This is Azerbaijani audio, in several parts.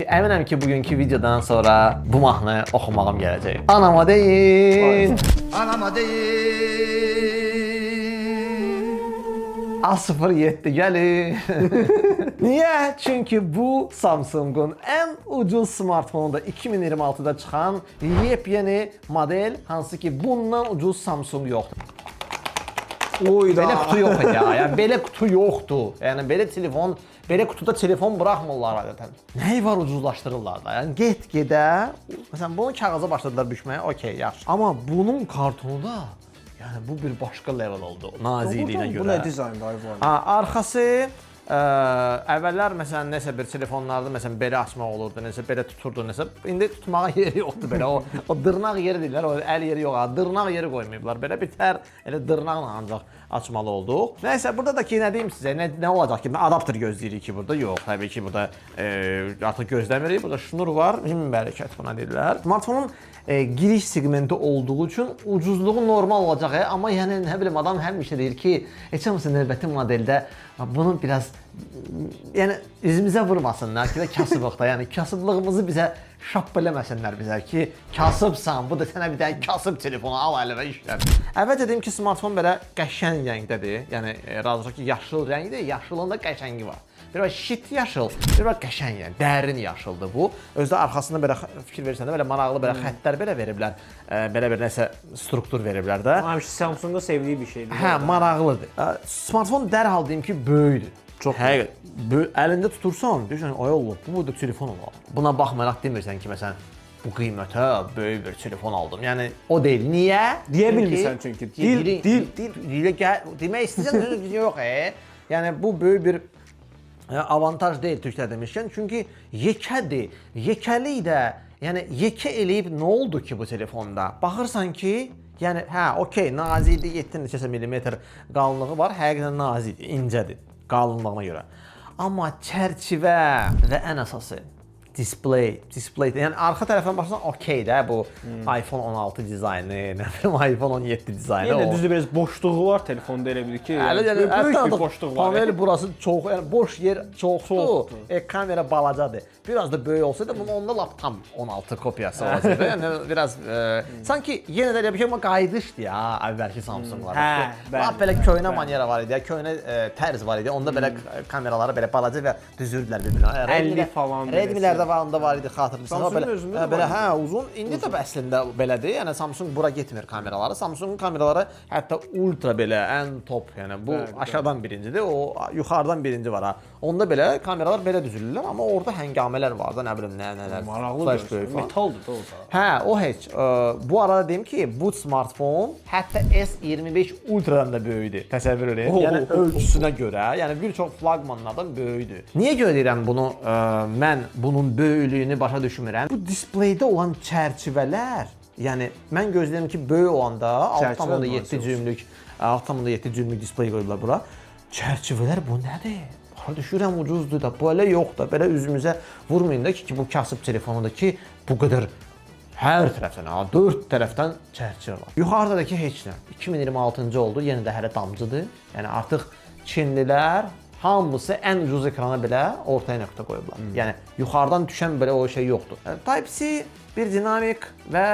əminəm ki, bugünkü videodan sonra bu mahnı oxumağım gələcək. Anama deyil. Anama deyil. A07 gəlin. Niyə? Çünki bu Samsung'un ən ucuz smartfonunda 2026-da çıxan yepyeni model, hansı ki bundan ucuz Samsung yoxdur. Oyda. Belə kutu yox ya. Yəni belə kutu yoxdur. Yəni belə kutuda telefon buraxmırlar adətən. Nəyi var ucuzlaşdırırlar da. Yəni get-gedə məsələn bunu kağıza başladılar bükməyə, okey, yaxşı. Amma bunun kartonu da yəni bu bir başqa level oldu nazikliyinə görə. Bu nə dizayndır ayvan? Arxası əvvəllər məsələn nəsə bir telefonlarda məsələn belə açmaq olurdu, nəsə belə tuturdu, nəsə indi tutmağa yeri yoxdur belə. O dırnaq yeri deyirlər, o əl yeri yox, dırnaq yeri qoymayıblar. Belə bitər, elə dırnaqla ancaq açmalı olduq. Nəysə burada da ki nə deyim sizə, nə olacaq ki, adapter gözləyirik ki burada? Yox, təbii ki burada artıq gözləmirik. Burada şnur var, min bərəkət buna deyirlər. Smartfonun giriş segmenti olduğu üçün ucuzluğu normal olacaq, amma yəni nə bilim adam həmişə deyir ki, heç olmasa növbəti modeldə bunu biraz yəni üzümüzə vurmasınlar ki, kasıblıqda, yəni kasıblığımızı bizə şap eləməsinlər bizə ki, kasıbsan, bu da sənə bir dənə kasıb telefonu al əlinə işlər. Əvvəlcə dedim ki, smartfon belə qəşəng rəngdədir. Yəni razıca ki, yaşıl rəngdir, yaşılında qəşəngi var. Bir şit yaşıl, bir qəşəng, yəni dərin yaşıldır bu. Özdə arxasında belə fikir verirsən də belə maraqlı belə xəttlər belə veriblər. Belə bir nəsə struktur veriblər də. Həmişə Samsung'da sevdiyi bir şeydir. Hə, maraqlıdır. Smartfon dərhal deyim ki, böyükdür. Çox əlində tutursan, deyirsən, ay Allah, bu da telefon olar. Buna baxmayaraq demirsən ki, məsələn, bu qiymətə böyük bir telefon aldım. Yəni o deyil. Niyə? Deyə bilmirsən çünki. Dil demək istəyirsən yox. Yəni bu böyük bir avantaj deyil türklər demişkən. Çünki yekədir. Yekəlik də, yəni yekə eləyib nə oldu ki bu telefonda? Baxırsan ki, yəni hə, okey, nazikdir, 7 neçəsə millimetr qalınlığı var, həqiqətən nazikdir, incədir qalınlığına görə. Amma çərçivə və ən əsası display, yəni arxa tərəfdən baxsan okey də bu iPhone 16 dizaynı, nə bilim iPhone 17 dizaynı. Yəni düzdür, biraz boşluğu var telefonda elə bir ki, böyük bir boşluq var. Panel burası çox, yəni boş yer çoxdur. Kamera balacadır. Biraz da böyük olsaydı bunun onda lap tam 16 kopyası olsaydı. Yəni biraz sanki yenə də elə bir şey amma qayıdışdı ya əvvəlki Samsung'larda. Lap belə köhnə manyera var idi, köhnə tərz var idi. Onda belə kameraları belə balaca və düzürdülər bir-birinə. 50 falan. Redmi'lərdə var idi, xatırlayırsan. Samsung'un özündə belə hə, uzun. İndi də əslində belədir. Yəni Samsung bura getmir kameraları. Samsung'un kameraları hətta ultra belə ən top, yəni bu aşağıdan birincidir, o yuxarıdan birinci var ha. Onda belə kameralar belə düzülürlər, amma orada həngamələr var da, nə bilim nələr. Maraqlıdır. Metaldır da orada. Hə, o heç. Bu arada deyim ki, bu smartfon hətta S25 Ultra'dan da böyükdür. Təsəvvür edin. Yəni ölçüsünə görə, yəni bir çox flaqmanlardan böyükdür. Niyə görə deyirəm bunu? Mən bunun böyüklüyünü başa düşmürəm. Bu displeydə olan çərçivələr, yəni mən gözləyirəm ki, böyük olanda 6.7 düymlük, 6.7 düymlük displey qoyublar bura. Çərçivələr bu nədir? Başa düşürəm ucuzdur da, belə yox da, belə üzümüzə vurmayın da ki, bu kasıb telefonudur ki, bu qədər hər tərəfdən, 4 tərəfdən çərçivə var. Yuxarıda da ki, heç nə. 2026-cı oldu, yenə də hələ damcıdır. Yəni artıq Çinlilər hamısı ən ucuz ekrana belə ortaya nöqtə qoyublar. Yəni yuxarıdan düşən belə o şey yoxdur. Type-C bir dinamik və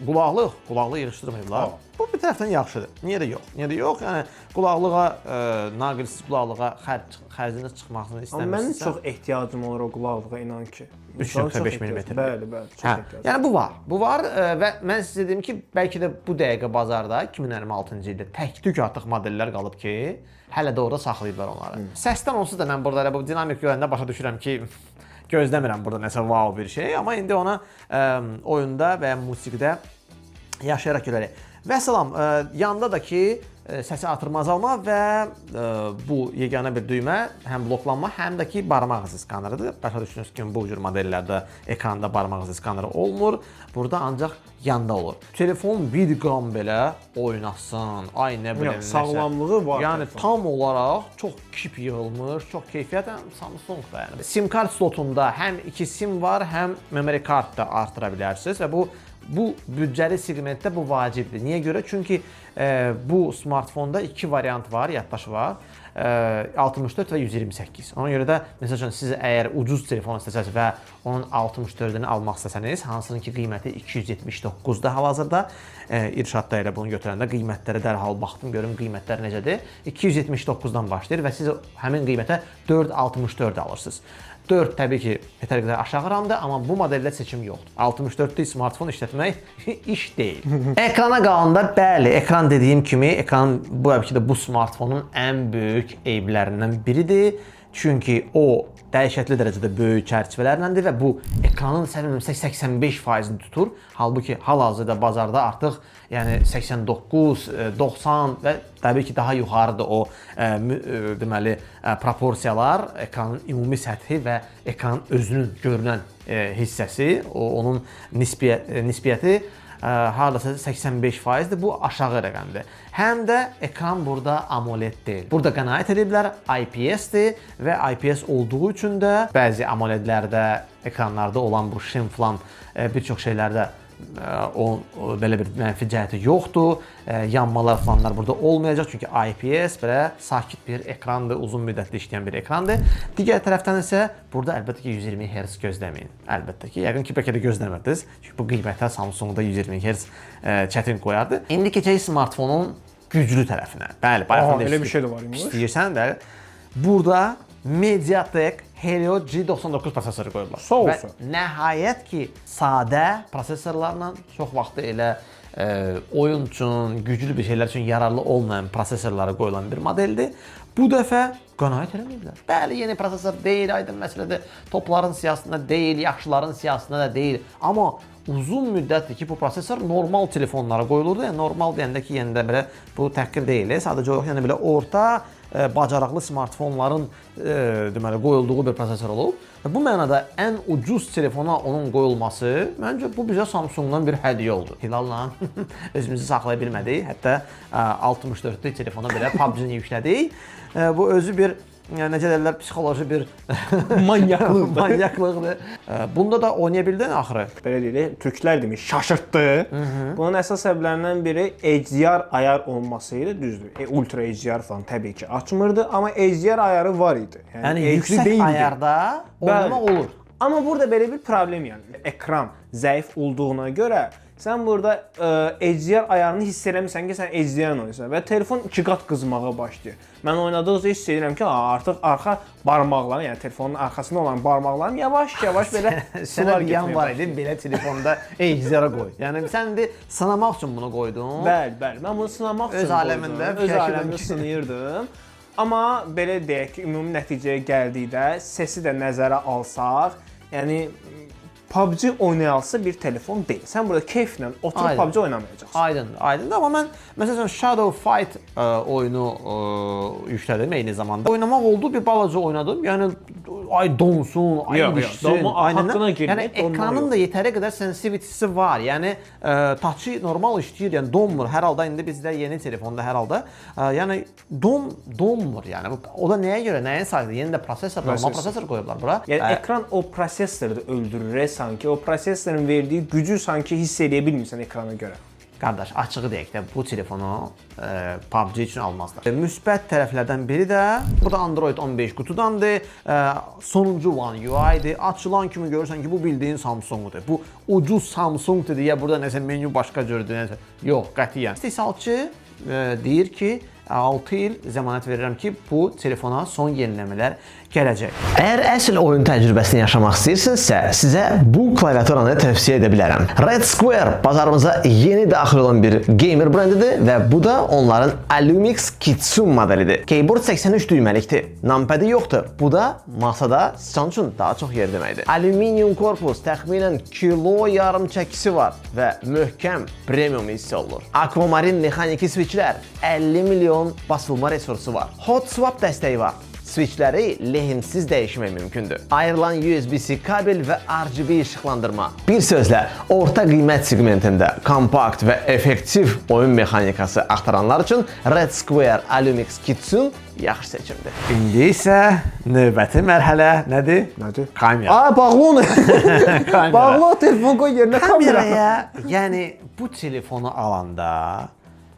qulaqlıq yığışdırmayıblar. Bu bir tərəfdən yaxşıdır. Niyə də yox? Niyə də yox? Yəni qulaqlığa, naqilsiz qulaqlığa xərciniz çıxmasını istəmirsinizsə. Amma mənim çox ehtiyacım olur o qulaqlığa, inan ki. 3.5 mm. Bəli, çox ehtiyacım. Yəni bu var. Bu var və mən sizə dedim ki, bəlkə də bu dəqiqə bazarda 2026-cı ildə tək-tük artıq modellər qalıb ki, hələ də orada saxlayıblar onları. Səsdən onsuz da mən burada elə bu dinamik görəndə başa düşürəm ki, gözləmirəm burada nəsə wow bir şey, amma indi ona oyunda və ya musiqidə yaşayaraq görərik. Və salam, yanda da ki, səsi artırma azalma və bu yeganə bir düymə həm bloklanma, həm də ki, barmaq izi skanerıdır. Başa düşdüyünüz kimi bu cür modellərdə ekranda barmaq izi skaneri olmur. Burada ancaq yanda olur. Telefon 1 qram belə oynasın, ay nə bilim nəsə. Sağlamlığı var. Yəni tam olaraq çox kip yığılmış, çox keyfiyyətən Samsung-da yəni. SIM kart slotunda həm 2 SIM var, həm memory kart da artıra bilərsiniz və bu bu büdcəli segmentdə bu vacibdir. Niyə görə? Çünki bu smartfonda iki variant var, yaddaşı var. 64 və 128. Ona görə də məsəl üçün siz əgər ucuz telefon istəsəniz və onun 64-ünü almaq istəsəniz, hansının ki qiyməti 279-da hal-hazırda, İrşadda elə bunu götürəndə qiymətlərə dərhal baxdım, görüm qiymətlər necədir. 279-dan başlayır və siz həmin qiymətə 464 alırsınız. 4 təbii ki, yetər qədər aşağı ramdır, amma bu modeldə seçim yoxdur. 64-lük smartfon işlətmək iş deyil. Ekrana qalanda, bəli, ekran dediyim kimi, ekran bu əlbəttə də bu smartfonun ən böyük eyblərindən biridir. Çünki o dəhşətli dərəcədə böyük çərçivələrləndir və bu ekranın 85%-ni tutur. Halbuki hal-hazırda bazarda artıq yəni 89, 90 və təbii ki, daha yuxarıdır o deməli proporsiyalar, ekranın ümumi səthi və ekranın özünün görünən hissəsi, onun nisbiyyəti hardasa 85%-dir. Bu aşağı rəqəmdir. Həm də ekran burada AMOLED deyil. Burada qənaət ediblər, IPS-dir və IPS olduğu üçün də bəzi AMOLED-lərdə, ekranlarda olan bu şim falan bir çox şeylərdə belə bir mənfi cəhəti yoxdur. Yanmalar falanlar burada olmayacaq. Çünki IPS belə sakit bir ekrandır, uzun müddətli işləyən bir ekrandır. Digər tərəfdən isə burada əlbəttə ki 120 Hz gözləməyin. Əlbəttə ki, yəqin ki bəlkə də gözləmirdiniz. Çünki bu qiymətə Samsungda 120 Hz çətin qoyardı. İndi keçək smartfonun güclü tərəfinə. Bəli, bayaqdan elə bir şey də var imiş. İstəyirsən də burada MediaTek Helio G99 prosesoru qoyublar. Soğusu. Və nəhayət ki, sadə prosesorlarla çox vaxt elə oyun üçün, güclü bir şeylər üçün yararlı olmayan prosesorlara qoyulan bir modeldir. Bu dəfə qənaət eləməyiblər. Bəli, yeni prosesor deyil, aydın məsələdir. Topların siyasətində deyil, yaxşıların siyasətində də deyil. Amma uzun müddətdir ki, bu prosesor normal telefonlara qoyulurdu. Yəni normal deyəndə ki, yəni də belə bu təhqir deyil. Sadəcə olaraq yəni belə orta bacarıqlı smartfonların deməli qoyulduğu bir prosesor olub. Və bu mənada ən ucuz telefona onun qoyulması məncə bu bizə Samsungdan bir hədiyyə oldu. Hilalla özümüzü saxlaya bilmədik. Hətta 64-lük telefona belə PUBG-ni yüklədik. Bu özü bir necə deyirlər, psixoloji bir manyaqlıqdır. Bunda da oynaya bildin axırı. Belə deyək, türklər demiş, şaşırtdı. Bunun əsas səbəblərindən biri HDR ayar olması idi, düzdür. Ultra HDR falan təbii ki açmırdı, amma HDR ayarı var idi. Yəni yüksək ayarda oynamaq olur. Amma burada belə bir problem yəni. Ekran zəif olduğuna görə sən burada HDR ayarını hiss eləmirsən ki, sən HDR oynayırsan və telefon 2 qat qızmağa başlayır. Mən oynadıqca hiss edirəm ki, artıq arxa barmaqlarım, yəni telefonun arxasında olan barmaqlarım yavaş-yavaş belə sular yan var idi, belə telefonda HDR-a qoy. Yəni sən indi sınamaq üçün bunu qoydun. Bəli. Mən bunu sınamaq üçün qoydum. Öz aləmdə sınayırdım. Amma belə deyək ki, ümumi nəticəyə gəldikdə səsi də nəzərə alsaq, yəni PUBG oynayalsa bir telefon deyil. Sən burada keyflə oturub PUBG oynamayacaqsan. Aydındır. Amma mən məsələn Shadow Fight oyunu yüklədim eyni zamanda. Oynamaq oldu, bir balaca oynadım. Yəni ay donsun, ay düşsün. Haqqına girmək, yəni ekranın da yetəri qədər sensitivitisi var. Yəni touch normal işləyir, yəni donmur. Hər halda indi bizdə yeni telefonda hər halda yəni donmur. Yəni o da nəyə görə, nəyə sayılır? Yeni də prosesor, normal prosesor qoyublar bura. Yəni ekran o prosesoru da öldürür sanki. O prosesorun verdiyi gücü sanki hiss edə bilmirsən ekrana görə. Qardaş, açığı deyək də bu telefonu PUBG üçün almazlar. Müsbət tərəflərdən biri də burada Android 15 qutudandır. Sonuncu One UI-dir. Açılan kimi görürsən ki, bu bildiyin Samsung-dur. Bu ucuz Samsung-dur deyə burada nəsə menyu başqa cürdür. Yox, qətiyyən. İstehsalçı deyir ki, 6 il zəmanət verirəm ki, bu telefona son yeniləmələr gələcək. Əgər əsl oyun təcrübəsini yaşamaq istəyirsinizsə, sizə bu klaviaturanı tövsiyə edə bilərəm. Red Square bazarımıza yeni daxil olan bir gamer brendidir və bu da onların Lumix Kitsune modelidir. Keyboard 83 düyməlikdir. Numpad yoxdur. Bu da masada sizin üçün daha çox yer deməkdir. Alüminium korpus, təxminən kilo yarım çəkisi var və möhkəm premium hissə olunur. Aquamarine mexaniki switchlər, 50 milyon basılma resursu var. Hot swap dəstəyi var. switchləri lehimsiz dəyişmək mümkündür. Ayrılan USB-C kabel və RGB işıqlandırma. Bir sözlə, orta qiymət segmentində kompakt və effektiv oyun mexanikası axtaranlar üçün Red Square Lumix Kitsun yaxşı seçimdir. İndi isə növbəti mərhələ nədir? Nədir? Kamera. Bağlı onu. Bağlı o telefon qoy yerinə kamera. Kameraya, yəni bu telefonu alanda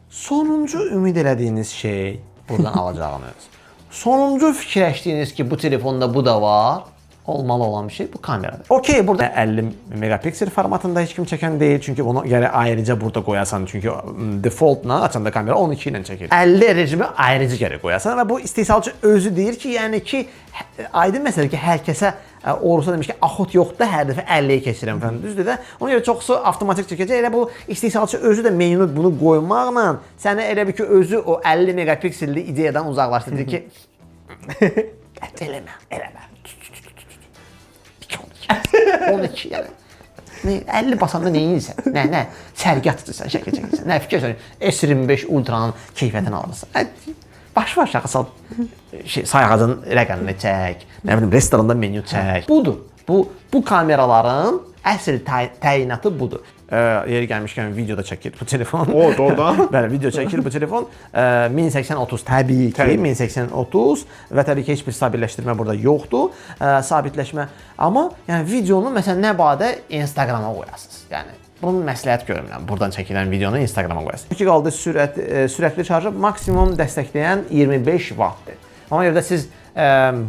sonuncu ümid elədiyiniz şey buradan alacağınız. Sonuncu fikirləşdiyiniz ki, bu telefonda bu da var, olmalı olan bir şey bu kameradır. Okey, burada 50 megapiksel formatında heç kim çəkən deyil, çünki onu yəni ayrıca burada qoyasan, çünki defaultla açanda kamera 12 ilə çəkir. 50 rejimi ayrıca gərək qoyasan və bu istehsalçı özü deyir ki, yəni ki, aydın məsələ ki, hər kəsə olursa demiş ki, axot yoxdur, hər dəfə 50-yə keçirəm falan, düzdür də. Ona görə çoxsu avtomatik çəkəcək. Elə bu istehsalçı özü də menyu bunu qoymaqla səni elə bir ki, özü o 50 megapikselli ideyadan uzaqlaşdırır ki, eləmə. 12 yəni. 50 basanda nə edirsən? Nə? Sərgi atırsan, şəkil çəkirsən. Nə fikir sən? S25 Ultra'nın keyfiyyətini alırsan. Baş aşağı sal. Sayğacın rəqəmini çək. Nə bilim, restoranda menyu çək. Budur. Bu kameraların əsl təyinatı budur. Yeri gəlmişkən videoda çəkir bu telefon. O, doğrudan. Bəli, video çəkir bu telefon. 1080-30 təbii ki, 1080-30 və təbii ki, heç bir sabitləşdirmə burada yoxdur. Sabitləşmə. Amma yəni videonu məsələn nə badə Instagrama qoyasınız. Yəni bunu məsləhət görürəm. Buradan çəkilən videonu Instagrama qoyasınız. İki qaldı sürətli şarjı maksimum dəstəkləyən 25 wattdır. Ona görə də siz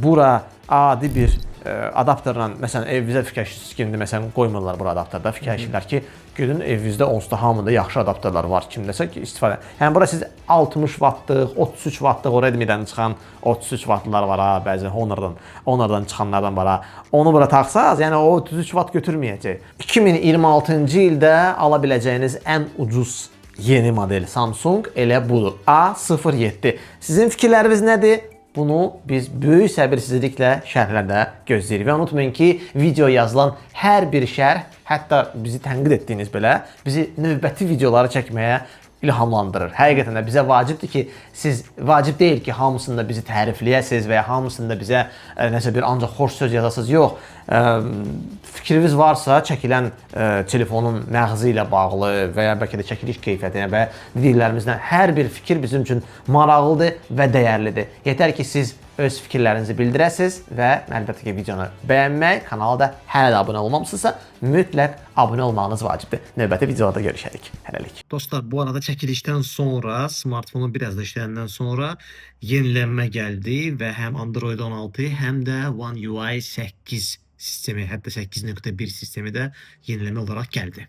bura adi bir adapterla, məsələn, evinizə fikirləşirsiniz ki, indi məsələn qoymurlar bura adapterdə. Fikirləşirlər ki, gedin evinizdə onsuz da hamıda yaxşı adapterlər var. Kimdəsə ki, istifadə. Yəni bura siz 60 wattlıq, 33 wattlıq o Redmi-dən çıxan 33 wattlılar var ha, bəzi Honor'dan çıxanlardan var ha. Onu bura taxsaz, yəni o 33 watt götürməyəcək. 2026-cı ildə ala biləcəyiniz ən ucuz yeni model Samsung elə budur. A07. Sizin fikirləriniz nədir? Bunu biz böyük səbirsizliklə şərhlərdə gözləyirik. Və unutmayın ki, video yazılan hər bir şərh, hətta bizi tənqid etdiyiniz belə, bizi növbəti videoları çəkməyə ilhamlandırır. Həqiqətən də bizə vacibdir ki, vacib deyil ki, hamısında bizi tərifləyəsiniz və ya hamısında bizə nəsə bir ancaq xoş söz yazasınız. Yox, fikriniz varsa çəkilən telefonun məğzi ilə bağlı və ya bəlkə də çəkiliş keyfiyyətinə və dediklərimizdən hər bir fikir bizim üçün maraqlıdır və dəyərlidir. Yetər ki, siz öz fikirlərinizi bildirəsiniz və əlbəttə ki, videonu bəyənmək, kanala da hələ də abunə olmamısınızsa, mütləq abunə olmağınız vacibdir. Növbəti videoda görüşərik. Hələlik. Dostlar, bu arada çəkilişdən sonra, smartfonu biraz da işləyəndən sonra yenilənmə gəldi və həm Android 16, həm də One UI 8 sistemi, hətta 8.1 sistemi də yenilənmə olaraq gəldi.